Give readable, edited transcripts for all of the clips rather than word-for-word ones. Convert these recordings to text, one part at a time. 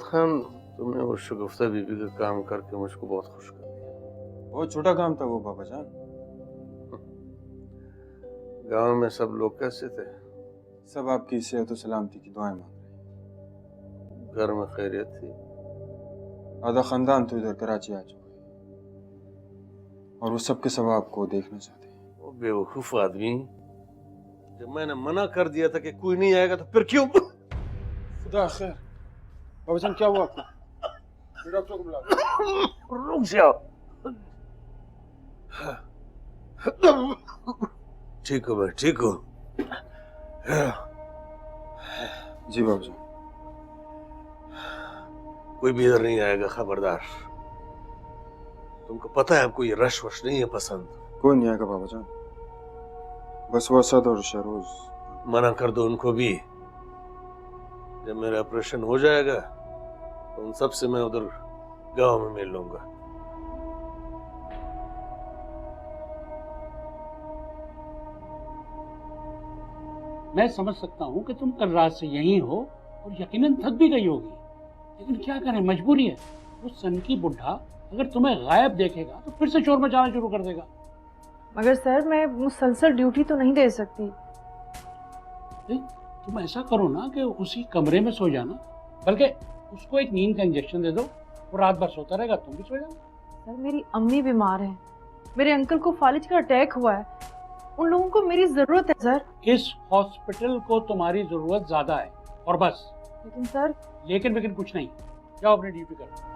दाऊद खान, तुमने वो शगुफ्ता बीबी का काम करके मुझको बहुत खुश कर दिया। बहुत छोटा काम था वो बाबा जान। गांव में सब लोग कैसे थे? सब आपकी सेहत और सलामती की दुआएं मांग रहे घर में खैरियत थी? हैं। आधा खानदान तो इधर कराची आ चुका है और वो सबके सब आपको देखना चाहते हैं। वो बेवकूफ आदमी, जब मैंने मना कर दिया था कि कोई नहीं आएगा तो फिर क्यों? खुदा खैर। बाबा जान क्या हुआ आपको? डॉक्टर को बुला। रुक जाओ। ठीक हो, मैं ठीक हूँ। जी बाबा जान। कोई भी इधर नहीं आएगा, खबरदार। तुमको पता है आपको ये रश वश नहीं है पसंद। कोई नहीं आएगा बाबा जान, बस वो असद और शहरोज। मना कर दो उनको भी। जब मेरा ऑपरेशन हो जाएगा तो उन सब से मैं उधर गांव में मिल लूंगा। मैं समझ सकता हूँ कि तुम कल रात से यहीं हो और यकीनन थक भी गई होगी, लेकिन क्या करें, मजबूरी है। वो सनकी बुढ़ा अगर तुम्हें गायब देखेगा तो फिर से शोर मचाना शुरू कर देगा। मगर सर मैं मुसलसल ड्यूटी तो नहीं दे सकती। तुम ऐसा करो ना कि उसी कमरे में सो जाना, बल्कि उसको एक नींद का इंजेक्शन दे दो, वो रात भर सोता रहेगा, तुम भी सो जाओ। सर मेरी अम्मी बीमार है, मेरे अंकल को फालिज का अटैक हुआ है, उन लोगों को मेरी जरूरत है सर। इस हॉस्पिटल को तुम्हारी जरूरत ज्यादा है और बस। लेकिन सर। लेकिन कुछ नहीं, जाओ अपनी ड्यूटी करो।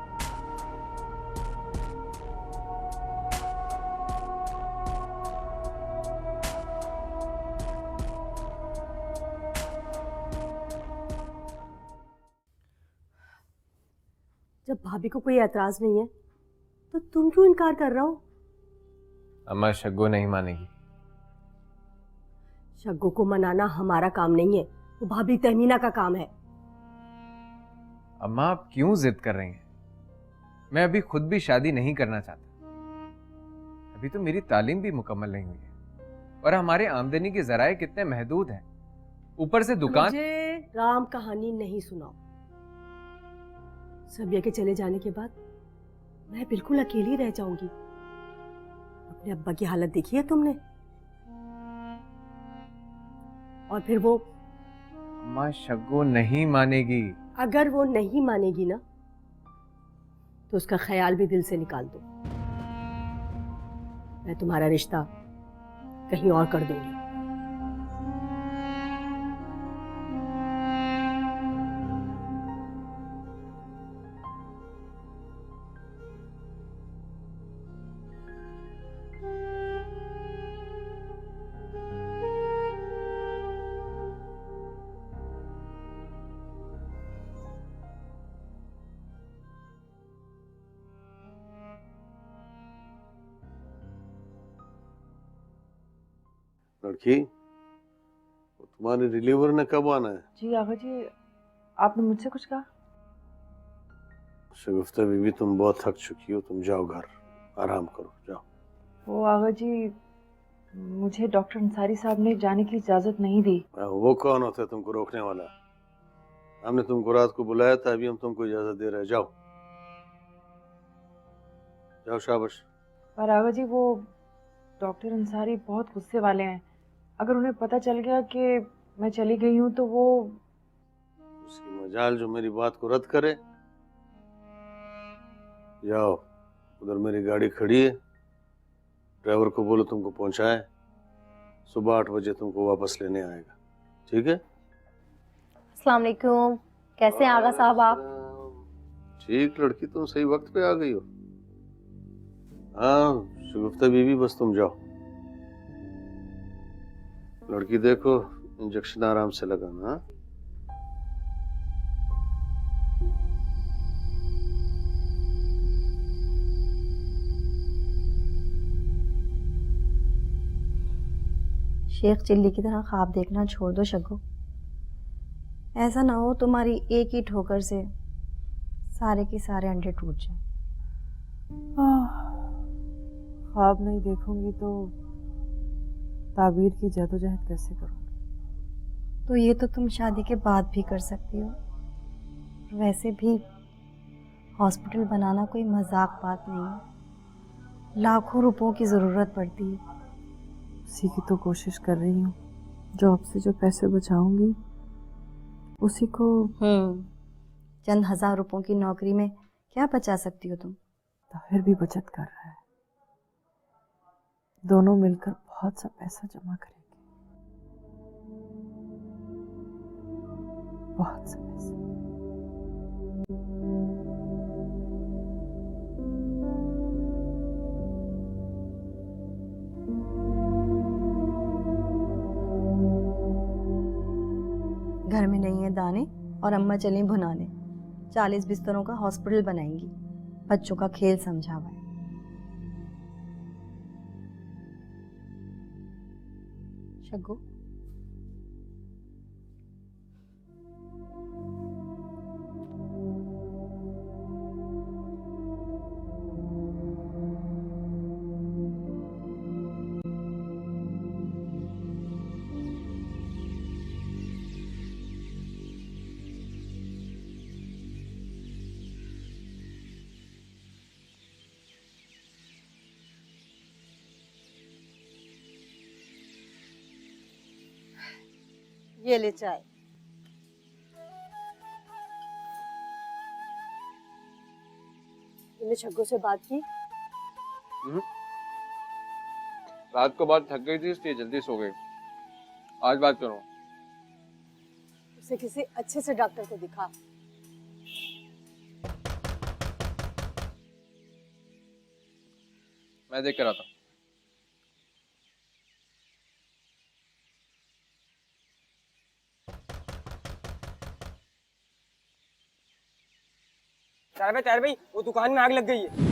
जब भाभी को कोई एतराज नहीं है तो तुम क्यों इनकार कर रहा हो? अम्मा शग्गो नहीं मानेगी। शग्गो को मनाना हमारा काम नहीं है, वो भाभी तहमीना का काम है। अम्मा आप क्यों जिद कर रही हैं? मैं अभी खुद भी शादी नहीं करना चाहता। अभी तो मेरी तालीम भी मुकम्मल नहीं हुई है और हमारे आमदनी के जराए कितने महदूद हैं। ऊपर से दुकान। मुझे राम कहानी नहीं सुनाओ। सबिया के चले जाने के बाद मैं बिल्कुल अकेली रह जाऊंगी। अपने अब्बा की हालत देखी है तुमने? और फिर वो। अम्मा शग्गो नहीं मानेगी। अगर वो नहीं मानेगी ना तो उसका ख्याल भी दिल से निकाल दो। मैं तुम्हारा रिश्ता कहीं और कर दूंगी। लड़की, तुम्हारे डिलीवर ने कब आना है? जी आगा जी, आपने मुझसे कुछ कहा? शगुफ्ता बीबी, तुम बहुत थक चुकी हो, तुम जाओ घर, आराम करो, जाओ। वो आगा जी, मुझे डॉक्टर अंसारी साहब ने जाने की इजाजत नहीं दी। वो कौन होता है तुमको रोकने वाला? हमने तुमको रात को बुलाया था, अभी हम तुमको इजाजत दे रहे हैं, जाओ जाओ, शाबाश। पर आगा जी, वो डॉक्टर अंसारी बहुत गुस्से वाले हैं। अगर उन्हें पता चल गया कि मैं चली गई हूँ तो वो। उसकी मजाल जो मेरी बात को रद्द करे। जाओ, उधर मेरी गाड़ी खड़ी है, ड्राइवर को बोलो तुमको पहुंचाए। सुबह 8 बजे तुमको वापस लेने आएगा, ठीक है? अस्सलाम वालेकुम, कैसे हैं आगा साहब आप? ठीक लड़की, तुम सही वक्त पे आ गई हो। हाँ शगुफ्ता बीबी, बस तुम जाओ। लड़की देखो, इंजेक्शन आराम से लगाना। हाँ? शेख चिल्ली की तरह ख्वाब देखना छोड़ दो शग्गो। ऐसा ना हो तुम्हारी एक ही ठोकर से सारे के सारे अंडे टूट जाएं। ख्वाब नहीं देखूंगी तो ताबीर की जद्दोजहद कैसे करूंगी? तो ये तो तुम शादी के बाद भी कर सकती हो। वैसे भी हॉस्पिटल बनाना कोई मजाक बात नहीं है, लाखों रुपयों की ज़रूरत पड़ती है। उसी की तो कोशिश कर रही हूँ। जॉब से जो पैसे बचाऊंगी उसी को। चंद हजार रुपयों की नौकरी में क्या बचा सकती हो तुम? ताहिर भी बचत कर रहा है, दोनों मिलकर बहुत सा पैसा जमा करेंगे, बहुत सा पैसा। घर में नहीं है दाने और अम्मा चली भुनाने। 40 बिस्तरों का हॉस्पिटल बनाएंगी, बच्चों का खेल समझा हुआ है। शगो, ये ले चाय। तुमने छग्गू से बात की? रात को बात थक गई थी इसलिए जल्दी सो गई। आज बात करूँ? उसे किसी अच्छे से डॉक्टर को दिखा। मैं देख कर आता हूँ। तार भाई वो दुकान में आग लग गई है।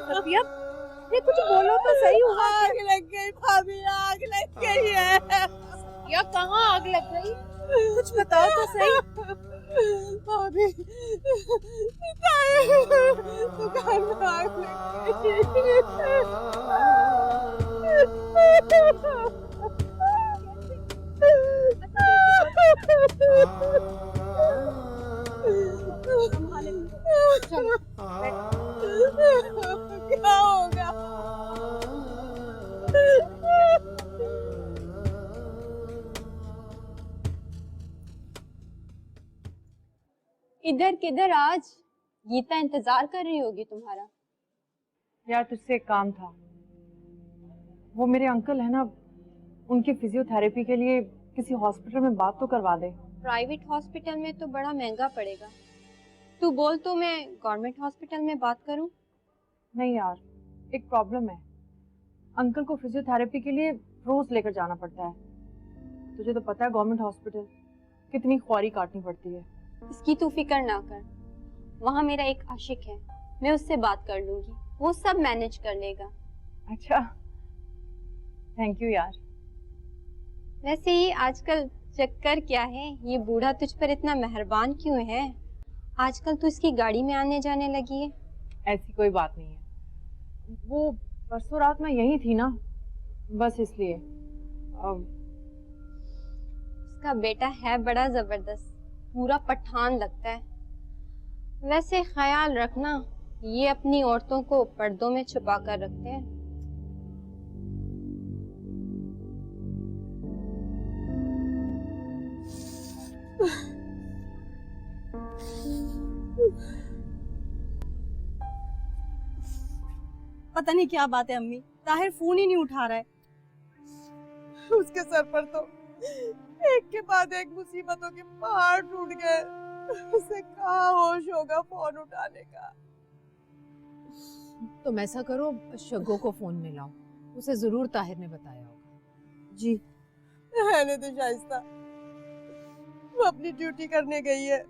सफिया, ये कुछ बोलो तो सही होगा। आग लग गई भाभी, आग लग गई है। या कहाँ आग लग गई? कुछ बताओ तो सही। भाभी, दुकान में आग लग गई। क्या होगा? इधर किधर आज? गीता इंतजार कर रही होगी तुम्हारा। यार तुझसे एक काम था। वो मेरे अंकल है ना, उनकी फिजियोथेरेपी के लिए किसी हॉस्पिटल में बात तो करवा दे। प्राइवेट हॉस्पिटल में तो बड़ा महंगा पड़ेगा। तू बोल तो मैं गवर्नमेंट हॉस्पिटल में बात करूं? नहीं यार, एक प्रॉब्लम है। अंकल को फिजियोथेरेपी के लिए रोज लेकर जाना पड़ता है। तुझे तो पता है गवर्नमेंट हॉस्पिटल कितनी ख्वारी काटनी पड़ती है। इसकी तू फिक्र ना कर, वहाँ मेरा एक आशिक है, मैं उससे बात कर लूंगी, वो सब मैनेज कर लेगा। अच्छा, थैंक यू यार। वैसे ये आजकल चक्कर क्या है, ये बूढ़ा तुझ पर इतना मेहरबान क्यों है? आजकल तू इसकी गाड़ी में आने जाने लगी है। ऐसी कोई बात नहीं है, वो परसों रात मैं यही थी ना, बस इसलिए। उसका बेटा है बड़ा जबरदस्त, पूरा पठान लगता है। वैसे ख्याल रखना, ये अपनी औरतों को पर्दों में छुपा कर रखते हैं। पता नहीं क्या बात है अम्मी, ताहिर फोन ही नहीं उठा रहा है। उसके सर पर तो एक के बाद एक मुसीबतों के पहाड़ टूट गए। उसे कहाँ होश होगा फोन उठाने का। तुम ऐसा करो, शग्गो को फोन मिलाओ, उसे जरूर ताहिर ने बताया होगा। जी। रहने दे शाइस्ता, वो अपनी ड्यूटी करने गई है,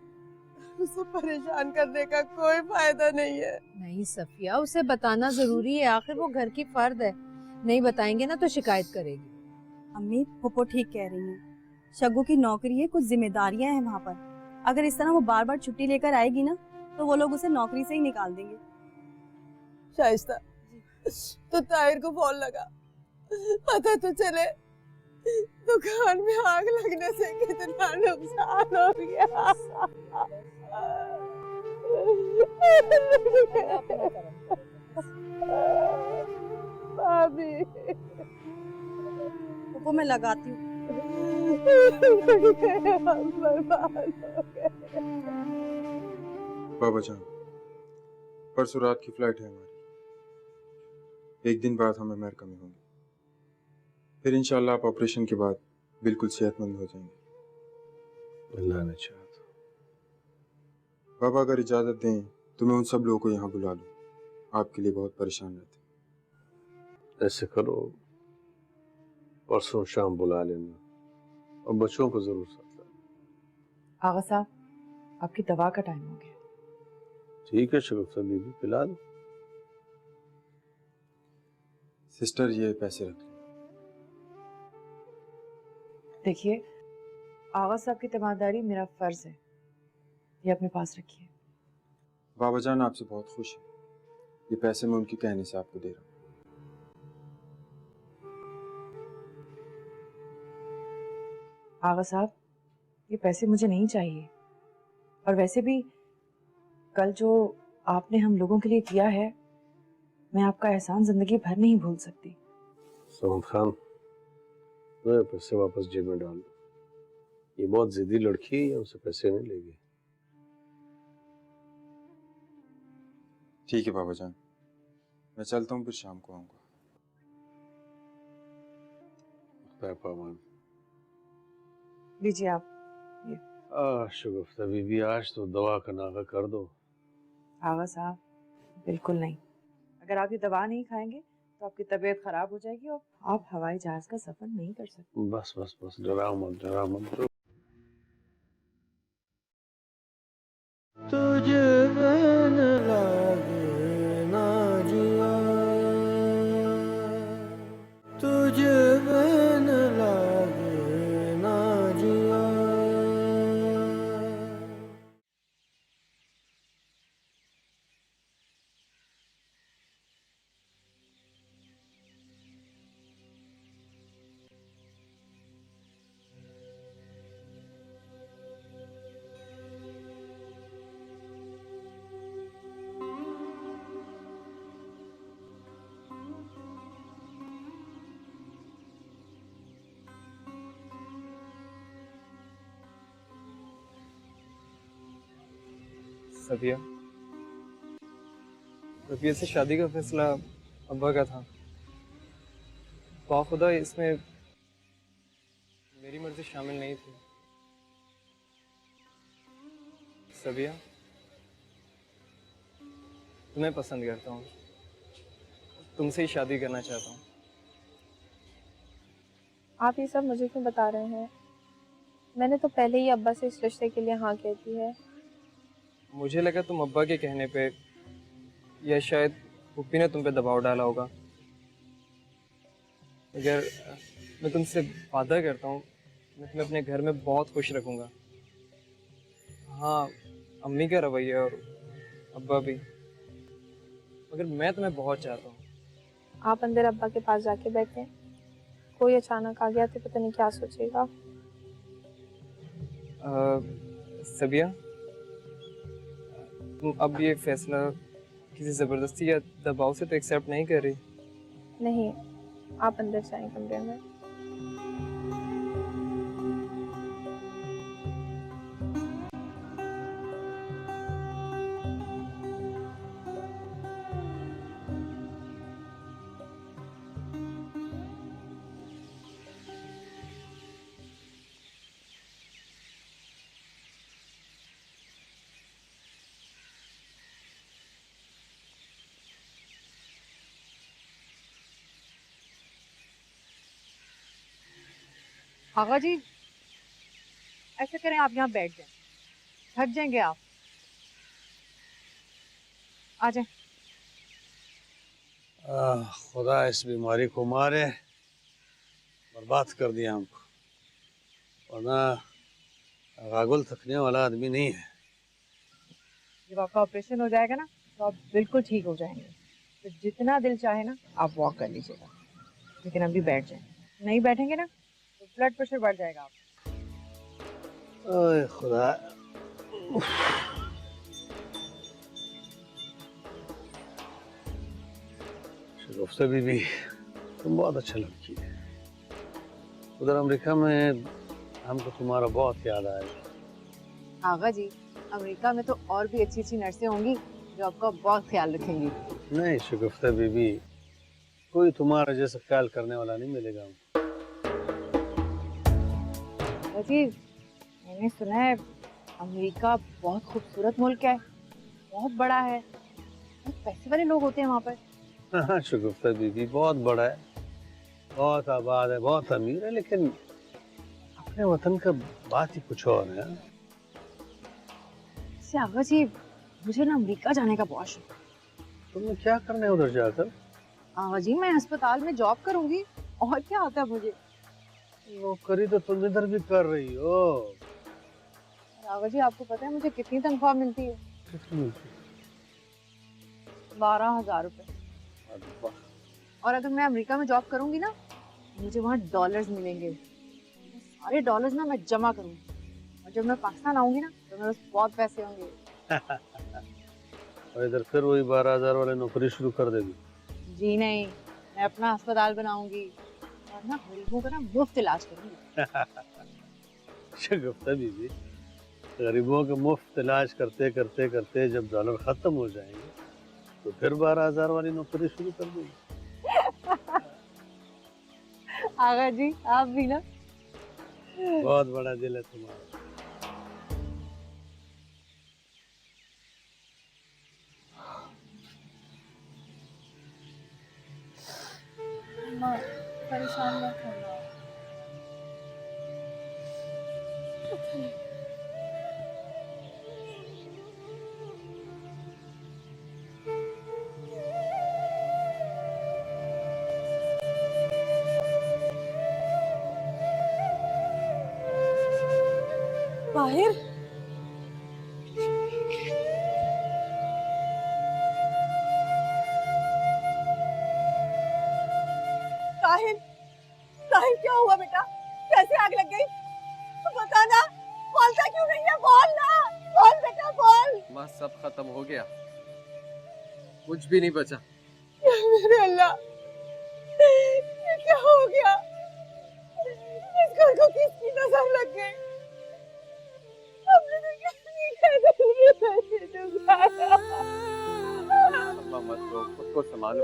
उसे परेशान करने का कोई फायदा नहीं है। नहीं सफिया, उसे बताना जरूरी है, आखिर वो घर की फर्द है। नहीं बताएंगे ना तो शिकायत करेगी। अम्मी फूफो ठीक कह रही हैं। शग्गू की नौकरी है, कुछ जिम्मेदारियां हैं वहाँ पर। अगर इस तरह वो बार बार छुट्टी लेकर आएगी ना तो वो लोग उसे नौकरी से ही निकाल देंगे। शाइस्ता, तो ताहिर को फोन लगा, पता तो चले दुकान में आग लगने से कितना नुकसान हो गया। भाभी, फूफो मैं लगाती हूँ। हम बर्बाद हो गए। बाबा जान, परसों रात की फ्लाइट है हमारी। एक दिन बाद हम अमेरिका में होंगे। फिर इंशाल्लाह आप ऑपरेशन के बाद बिल्कुल सेहतमंद हो जाएंगे। अल्लाह ने चाहा तो। बाबा अगर इजाजत दें तो मैं उन सब लोगों को यहाँ बुला लूँ, आपके लिए बहुत परेशान रहते। ऐसे करो, परसों शाम बुला लेना और बच्चों को जरूर साथ लाना। आगा साहब, आपकी दवा का टाइम हो गया। ठीक है शगुफ्ता बीबी, पिला दो। सिस्टर ये पैसे रख लें। देखिए, आगा साहब की तमादारी मेरा फर्ज है, ये अपने पास रखिए। बाबा जान आपसे बहुत खुश है। ये पैसे मैं उनके कहने से आपको दे रहा हूँ। आगा साहब, ये पैसे मुझे नहीं चाहिए, और वैसे भी कल जो आपने हम लोगों के लिए किया है, मैं आपका एहसान जिंदगी भर नहीं भूल सकती। समद खान, तो पैसे वापस जेब में डाल दो। ये बहुत जिद्दी लड़की है, ये हमसे पैसे नहीं लेगी। ठीक है बाबा जान, मैं चलता हूँ, फिर शाम को आऊँगा। पामान लीजिए आप। शगुफ्ता बीबी, आज तो दवा का नागा कर दो। आगा साहब, बिल्कुल नहीं। अगर आप ये दवा नहीं खाएंगे तो आपकी तबीयत खराब हो जाएगी और आप हवाई जहाज का सफर नहीं कर सकते। बस बस बस, डरा मत, डरा मत। तुझे बन लागे ना जिया, तुझे बन लागे ना जिया। सबिया, रबिया से शादी का फैसला अब्बा का था। बाखुदा इसमें मेरी मर्जी शामिल नहीं थी। सबिया, तुम्हें पसंद करता हूँ, तुमसे ही शादी करना चाहता हूँ। आप ये सब मुझे क्यों बता रहे हैं? मैंने तो पहले ही अब्बा से इस रिश्ते के लिए हाँ कह दी है। मुझे लगा तुम अब्बा के कहने पे या शायद पुप्पी ने तुम पे दबाव डाला होगा। अगर मैं तुमसे वादा करता हूँ, मैं तुम्हें अपने घर में बहुत खुश रखूँगा। हाँ, अम्मी का रवैया और अब्बा भी, मगर मैं तुम्हें बहुत चाहता हूँ। आप अंदर अब्बा के पास जाके बैठे, कोई अचानक आ गया तो पता नहीं क्या सोचेगा। सबिया, तुम अब ये फैसला किसी ज़बरदस्ती या दबाव से तो एक्सेप्ट नहीं कर रही? नहीं, आप अंदर जाएं कमरे में। आगा जी, ऐसे करें, आप यहाँ बैठ जाएं, थक जाएंगे आप। आ जाएं। खुदा इस बीमारी को मारे, बर्बाद कर दिया हमको, वरना गागुल थकने वाला आदमी नहीं है। जब आपका ऑपरेशन हो जाएगा ना तो आप बिल्कुल ठीक हो जाएंगे। तो जितना दिल चाहे ना आप वॉक कर लीजिएगा, लेकिन अभी बैठ जाए। नहीं बैठेंगे ना तो ब्लड प्रेशर बढ़ जाएगा आप। ओए खुदा, शगुफ्ता बीबी, तुम बहुत अच्छा लड़की है। उधर अमेरिका में हमको तुम्हारा बहुत याद आएगा। आगा जी, अमेरिका में तो और भी अच्छी अच्छी नर्सें होंगी जो आपका बहुत ख्याल रखेंगी। नहीं शगुफ्ता बीबी, कोई तुम्हारा जैसा ख्याल करने वाला नहीं मिलेगा। जी, मैंने सुना है अमेरिका बहुत खूबसूरत मुल्क है, बहुत बड़ा है, बहुत पैसे वाले लोग होते हैं वहाँ पर। हाँ शगुफ्ता बीबी, बहुत बड़ा है, बहुत आबाद है, बहुत अमीर है, लेकिन अपने वतन का बात ही कुछ और है। आगा जी, मुझे ना अमेरिका जाने का बहुत शौक है। तुमने क्या करना है उधर जाकर? आगा जी, मैं अस्पताल में जॉब करूंगी, और क्या आता है मुझे। नौकरी तो तुम इधर भी कर रही हो। आगा जी, आपको पता है मुझे कितनी तनख्वाह मिलती है? कितनी मिलती? 12,000 रुपए। और अगर मैं अमेरिका में जॉब करूंगी ना, मुझे वहाँ डॉलर्स मिलेंगे। सारे डॉलर्स ना मैं जमा करूंगी, और जब मैं पाकिस्तान आऊंगी ना तो मेरे पास बहुत पैसे होंगे। और इधर फिर वही 12,000 वाले नौकरी शुरू कर देगी? जी नहीं, मैं अपना अस्पताल बनाऊंगी और ना गरीबों का ना मुफ्त इलाज करूंगी। शगुफ्ता बीबी, गरीबों का मुफ्त इलाज करते करते करते जब डॉलर खत्म हो जाएंगे तो फिर 12,000 वाली नौकरी शुरू कर देगी। आगा जी, आप भी ना। बहुत बड़ा दिल है तुम्हारा। परेशान मत होना। ताहिर, ताहिर, ताहिर क्या हुआ बेटा? कैसे आग लग गई? तो बता ना, बोलता क्यों नहीं है? बोल ना, बोल बेटा बोल। माँ, सब खत्म हो गया, कुछ भी नहीं बचा। मेरे अल्लाह, ये क्या हो गया? इस घर को किसकी नजर लग गई? हमने तो किसी के दिल में पैसे डुबाया। अम्मा मत रो, खुद को संभालो।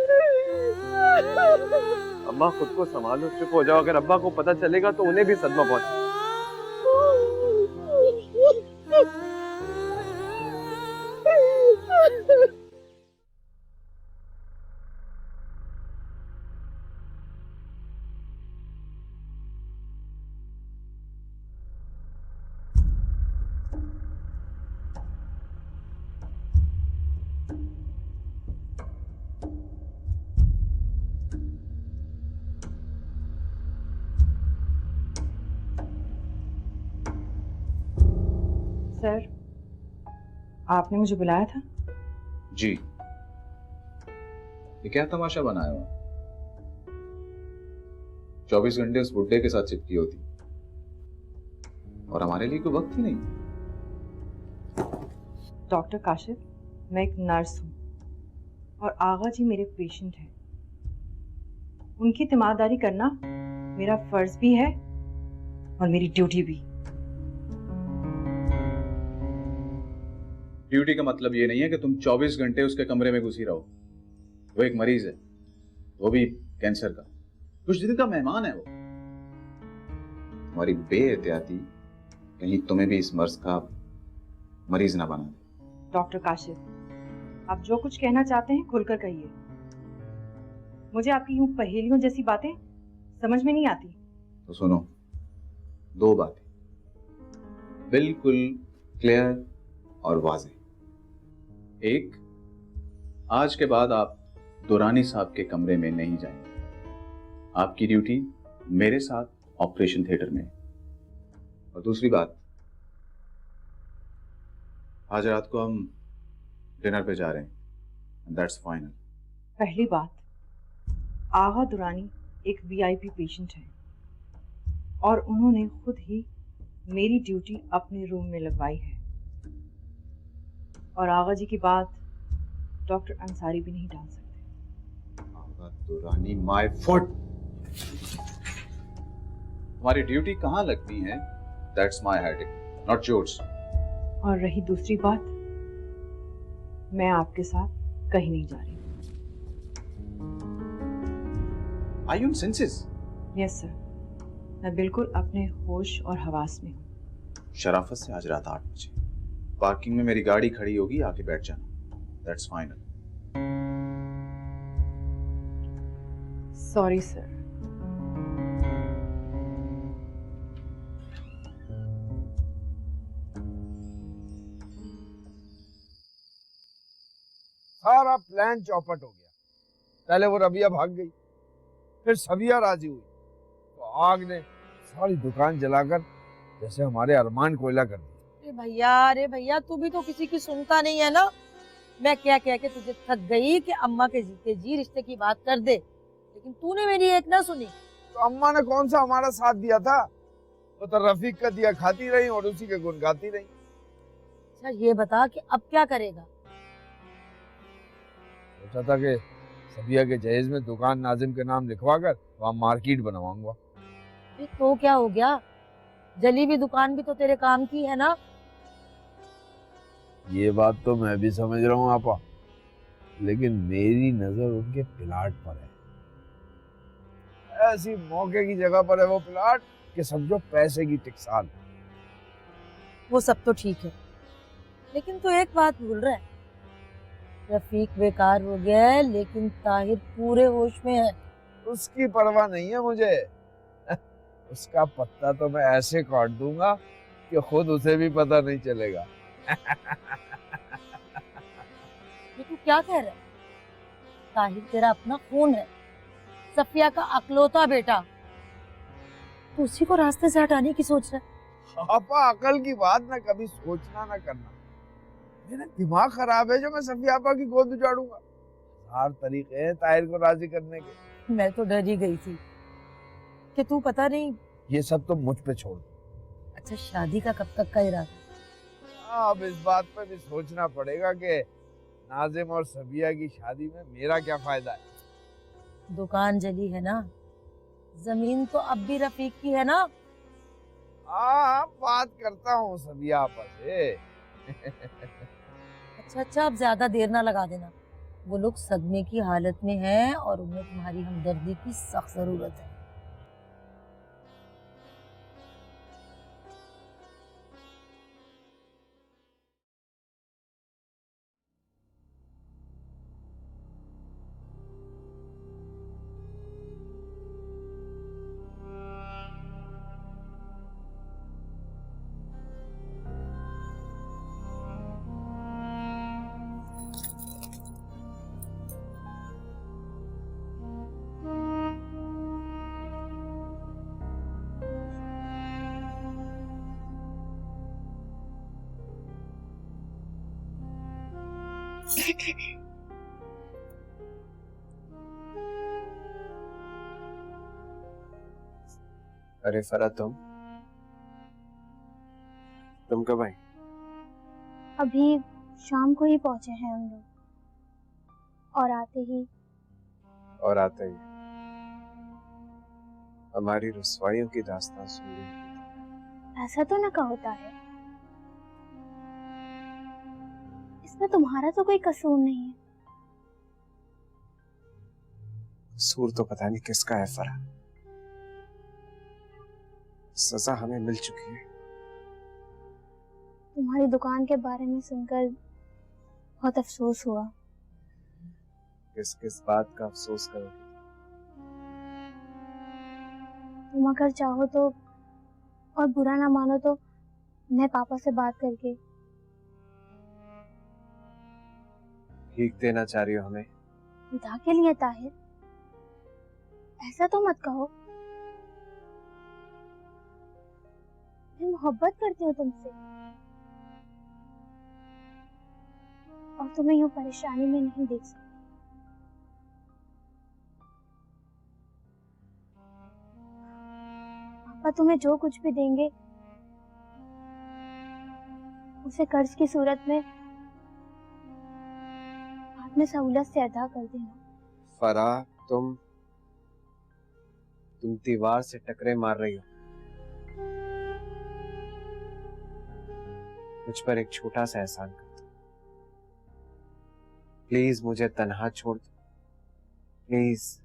अम्मा खुद को संभालो, चुप हो जाओ। अगर अब्बा को पता चलेगा तो उन्हें भी सदमा पहुंचेगा। सर, आपने मुझे बुलाया था? जी, ये क्या तमाशा बनाया हुआ? 24 घंटे उस बुड्ढे के साथ चिपकी होती और हमारे लिए कोई वक्त ही नहीं। डॉक्टर काशिफ, मैं एक नर्स हूँ और आगा जी मेरे पेशेंट हैं। उनकी तीमारदारी करना मेरा फर्ज भी है और मेरी ड्यूटी भी। ड्यूटी का मतलब ये नहीं है कि तुम 24 घंटे उसके कमरे में घुसी रहो। वो एक मरीज है, वो भी कैंसर का। कुछ दिन का मेहमान है वो। तुम्हारी बेएहतियाती कहीं तुम्हें भी इस मर्ज का मरीज ना बना दे। डॉक्टर काशिफ, आप जो कुछ कहना चाहते हैं खुलकर कहिए। मुझे आपकी यूं पहेलियों जैसी बातें समझ में नहीं आती। तो सुनो, 2 बातें बिल्कुल क्लियर और वाज़ेह। एक, आज के बाद आप दुरानी साहब के कमरे में नहीं जाएंगे। आपकी ड्यूटी मेरे साथ ऑपरेशन थिएटर में है। और दूसरी बात, आज रात को हम डिनर पे जा रहे हैं। That's final. पहली बात, आगा दुरानी एक वीआईपी पेशेंट है और उन्होंने खुद ही मेरी ड्यूटी अपने रूम में लगवाई है। और आगा जी की बात डॉक्टर अंसारी भी नहीं डाल सकते। आगा दुरानी माय फुट। तुम्हारी ड्यूटी कहाँ लगती है, that's my headache, not yours. और रही दूसरी बात, मैं आपके साथ कहीं नहीं जा रही। Are you in senses? Yes sir, मैं बिल्कुल अपने होश और हवास में हूँ। शराफत से आज रात 8 बजे पार्किंग में मेरी गाड़ी खड़ी होगी, आके बैठ जाना। That's final. Sorry sir. सारा प्लान चौपट हो गया। पहले वो रबिया भाग गई, फिर सबिया राजी हुई, तो आग ने सारी दुकान जलाकर जैसे हमारे अरमान कोयला कर दिया। अरे भैया तू भी तो किसी की सुनता नहीं है ना। मैं क्या कह के तुझे थक गई कि अम्मा के जीते जी रिश्ते की बात कर दे, लेकिन तूने मेरी एक ना सुनी। तो अम्मा ने कौन सा हमारा साथ दिया था? वो तो रफीक का दिया खाती रही और उसी के गुण गाती रही। अच्छा ये बता कि अब क्या करेगा? सोचा था कि सबिया के जहेज में दुकान नाजिम के नाम लिखवा कर वहाँ मार्केट बनवाऊंगा। तो क्या हो गया, जली हुई दुकान भी तो तेरे काम की है ना। ये बात तो मैं भी समझ रहा हूँ आपा, लेकिन मेरी नजर उनके प्लाट पर है। ऐसी मौके की जगह पर है वो प्लाट कि समझो पैसे की टिकसाल। वो सब तो ठीक है, लेकिन तू एक बात भूल रहा है, रफीक बेकार हो गया है लेकिन ताहिर पूरे होश में है। उसकी परवाह नहीं है मुझे। उसका पत्ता तो मैं ऐसे काट दूंगा कि खुद उसे भी पता नहीं चलेगा। ये तू क्या कह रहा है? ताहिर तेरा अपना खून है, सफिया का अकलौता बेटा, तू उसी को रास्ते से हटाने की सोच रहा है। आपा अकल की बात ना कभी सोचना ना करना। मेरा दिमाग खराब है जो मैं सफिया आपा की गोद उजाड़ूंगा। हर तरीके हैं ताहिर को राजी करने के। मैं तो डर ही गई थी कि तू पता नहीं। ये सब तो मुझ पे छोड़ दो। अच्छा शादी का कब तक का इरादा? अब इस बात पर भी सोचना पड़ेगा कि नाजिम और सबिया की शादी में मेरा क्या फायदा है। दुकान जली है ना, जमीन तो अब भी रफीक की है ना। हाँ बात करता हूँ सबिया आपा से। अच्छा अब ज्यादा देर ना लगा देना, वो लोग सदमे की हालत में हैं और उन्हें तुम्हारी हमदर्दी की सख्त जरूरत है। अरे फरा तुम कब आई? अभी शाम को ही पहुंचे हैं हम लोग, और आते ही हमारी रुस्वाइयों की दास्तान सुन ली। ऐसा तो ना होता है, इसमें तुम्हारा तो कोई कसूर नहीं है। कसूर तो पता नहीं किसका है फरा। सजा हमें मिल चुकी है। तुम्हारी दुकान के बारे में सुनकर बहुत अफसोस हुआ। किस किस बात का अफसोस करोगे? तुम अगर चाहो तो और बुरा ना मानो तो मैं पापा से बात करके। भीख देना चाह रही हो हमें? खुदा के लिए ताहिर, ऐसा तो मत कहो। मैं मोहब्बत करती हूँ तुमसे और तुम्हें यूं परेशानी में नहीं देख सकती। पापा तुम्हें जो कुछ भी देंगे उसे कर्ज की सूरत में बाद में सहूलत से अदा कर देना। फराह, तुम दीवार से टकरे मार रही हो। मुझ पर एक छोटा सा एहसान कर दो। प्लीज मुझे तन्हा छोड़ दो, प्लीज।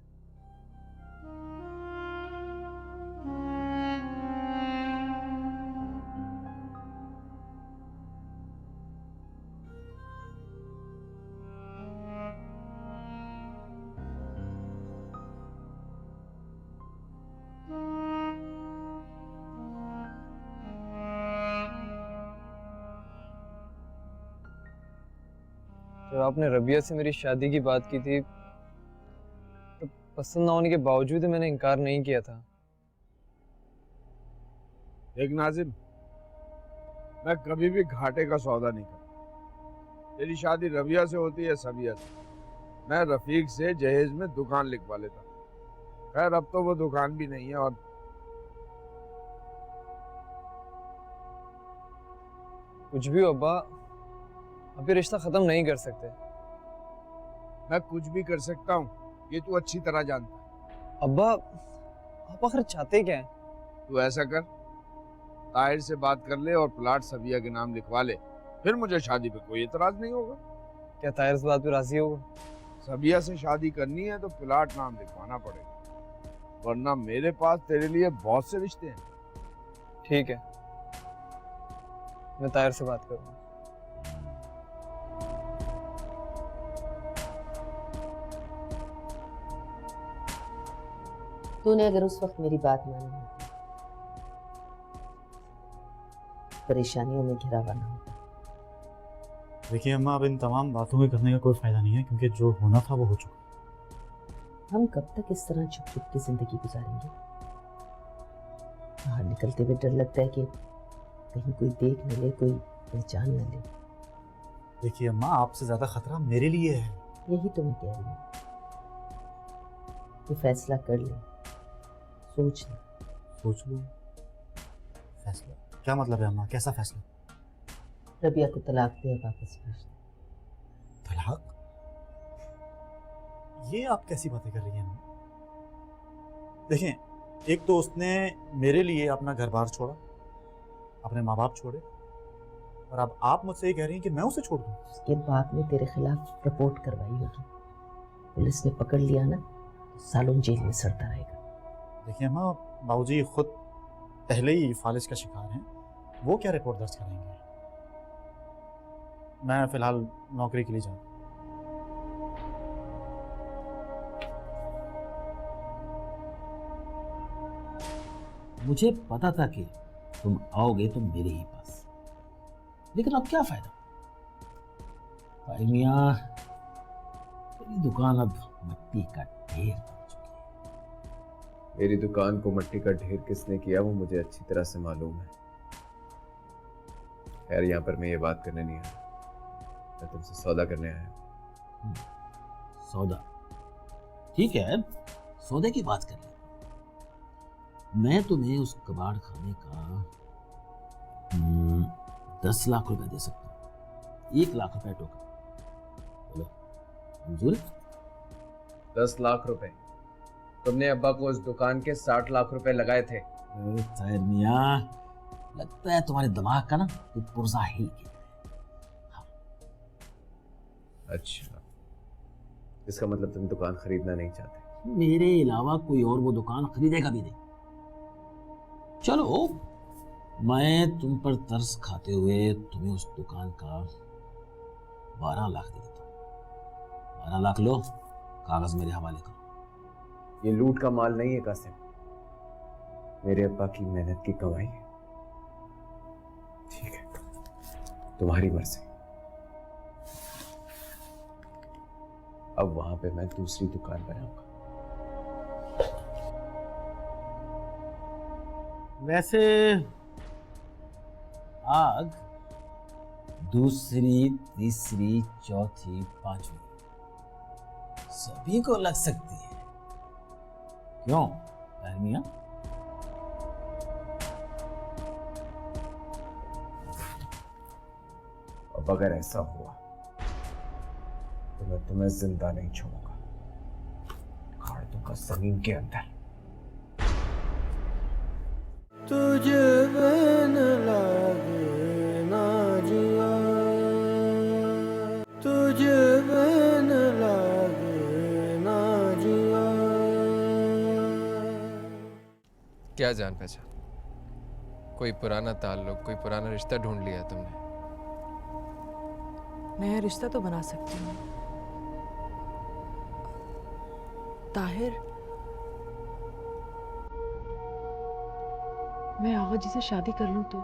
जब आपने रबिया से मेरी शादी की बात की थी तो पसंद ना होने के बावजूद मैंने इनकार नहीं किया था। देख नाजिम, मैं कभी भी घाटे का सौदा नहीं करता। तेरी शादी रबिया से होती है सबिया से, मैं रफीक से जहेज में दुकान लिखवा लेता। खैर अब तो वो दुकान भी नहीं है और कुछ भी हो अब्बा, अभी रिश्ता खत्म नहीं कर सकते। मैं कुछ भी कर सकता हूँ, ये तू अच्छी तरह जानता है। अब्बा, आप आखिर चाहते क्या हैं? तू ऐसा कर, ताहिर से बात कर ले और प्लाट सबिया के नाम लिखवा ले, फिर मुझे शादी पे कोई एतराज नहीं होगा। क्या ताहिर इस बात पे राजी होगा? सबिया से शादी करनी है तो प्लाट नाम लिखवाना पड़ेगा, वरना मेरे पास तेरे लिए बहुत से रिश्ते हैं। ठीक है, मैं ताहिर से बात करूँगा। तूने अगर उस वक्त मेरी बात मानी होती, परेशानियों में घिरा हुआ ना होता। देखिए अम्मा, अब इन तमाम बातों के करने का कोई फायदा नहीं है, क्योंकि जो होना था वो हो चुका। हम कब तक इस तरह छुप छुप की जिंदगी गुजारेंगे? बाहर निकलते हुए डर लगता है कि कहीं कोई देख न ले, कोई पहचान न ले। देखिए अम्मा, आपसे ज्यादा खतरा मेरे लिए है। यही तो मैं कह रही हूँ, ये फैसला कर ले, सोच ले। सोच लो? फैसला? क्या मतलब है अम्मा, कैसा फैसला? रबिया को तलाक दे और वापस भेज दे। तलाक? ये आप कैसी बातें कर रही हैं अम्मा? देखें, एक तो उसने मेरे लिए अपना घर बार छोड़ा, अपने माँ बाप छोड़े, और अब आप मुझसे ये कह रही हैं कि मैं उसे छोड़ दूं? उसके बाप ने तेरे खिलाफ रिपोर्ट करवाई होगी, पुलिस ने पकड़ लिया ना तो सालों जेल में सड़ता रहेगा। देखिए अम्मा, बाबूजी खुद पहले ही फालिज का शिकार हैं, वो क्या रिपोर्ट दर्ज कराएंगे? मैं फिलहाल नौकरी के लिए जाऊँ। मुझे पता था कि तुम आओगे तो मेरे ही पास, लेकिन अब क्या फायदा? भाई मियां, तेरी दुकान अब मिट्टी का ढेर बन चुकी है। मेरी दुकान को मिट्टी का ढेर किसने किया वो मुझे अच्छी तरह से मालूम है। खैर, यहाँ पर मैं ये बात करने नहीं आया, मैं तुमसे सौदा करने आया हूँ। सौदा? ठीक है, सौदे की बात कर ले। मैं तुम्हें उस कबाड़ खाने का 10 लाख रुपए दे सकता हूँ। 1 लाख रुपए टोकन। बोलो, मंजूर? 10 लाख रुपए? तुमने अब्बा को उस दुकान के 60 लाख रुपए लगाए थे। ताहिर मियां, लगता है तुम्हारे दिमाग का ना कोई पुर्जा हिल गया। हाँ। अच्छा, इसका मतलब तुम दुकान खरीदना नहीं चाहते? मेरे अलावा कोई और वो दुकान खरीदेगा भी नहीं। चलो, मैं तुम पर तरस खाते हुए तुम्हें उस दुकान का 12 लाख दे देता हूँ। 12 लाख लो, कागज मेरे हवाले करो। ये लूट का माल नहीं है कासिम, मेरे अब्बा की मेहनत की कमाई है। ठीक है, तुम्हारी मर्जी। अब वहां पे मैं दूसरी दुकान बनाऊंगा। वैसे आग दूसरी, तीसरी, चौथी, पांचवी सभी को लग सकती है। क्यों ताहिर मियां? अब अगर ऐसा हुआ तो मैं तुम्हें जिंदा नहीं छोड़ूंगा, गाड़ दूंगा जमीन के अंदर। तुझे बिन लागे ना जिया, तुझे बिन लागे ना जिया। क्या जान पहचान, कोई पुराना ताल्लुक, कोई पुराना रिश्ता ढूंढ लिया तुमने? नया रिश्ता तो बना सकती हूँ। ताहिर, मैं आगा जी से शादी कर लूं तो